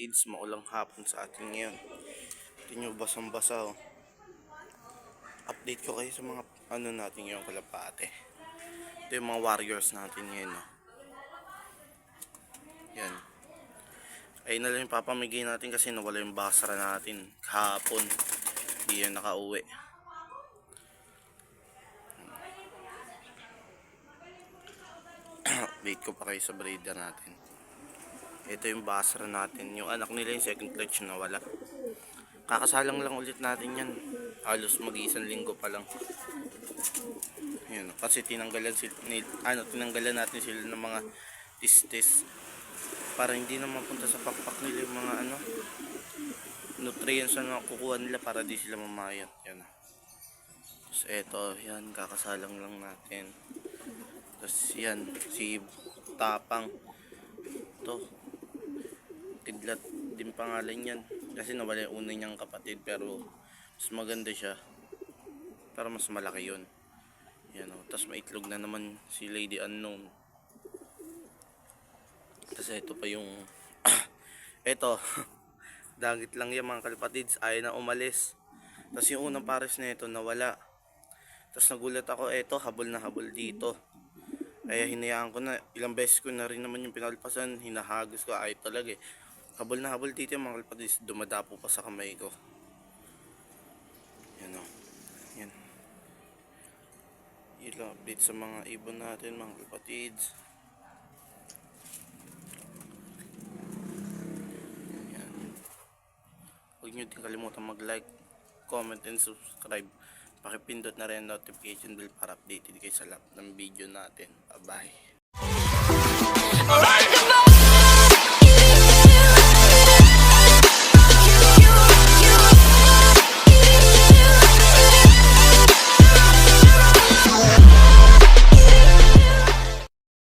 kalapatids, maulang hapon sa atin ngayon. Ito nyo, basang-basa oh. Update ko kayo sa mga ano natin yung kalapate. Ito yung mga warriors natin ngayon oh. Yan. Ayun na lang yung papamigay natin kasi nawala yung basara natin kahapon. Hindi yan nakauwi. Update ko pa kayo sa breeder natin. Ito yung basara natin. Yung anak nila yung second clutch na wala. Kakasalang lang ulit natin yan. Halos mag-iisang linggo pa lang. Yan, kasi tinanggalan natin sila ng mga testes para hindi na mapunta sa pakpak nila yung mga nutrients na kukuha nila para di sila mamayat. Yan. Tapos eto, yan, kakasalang lang natin. Tapos yan, si Tapang. Ito, Kidlat din pangalan yan. Kasi nawala yung una niyang kapatid pero mas maganda siya. Pero mas malaki yun. Yan o. Tapos maitlog na naman si Lady Unknown. Tapos ito pa yung ito. Dagit lang yan mga kalapatids. Ayaw na umalis. Tapos yung unang pares na ito nawala. Tapos nagulat ako. Ito habol na habol dito. Kaya hinayaan ko na. Ilang beses ko na rin naman yung pinalpasan. Hinahagos ko. Ayaw talaga eh. Habol na habol dito yung mga kalapatids. Dumadapo pa sa kamay ko. Yan o. Yan. Ilang update sa mga ibon natin mga kalapatids. Yan. Huwag nyo din kalimutan mag-like, comment, and subscribe. Pakipindot na rin ang notification bell para updated kayo sa lahat ng video natin. Bye bye.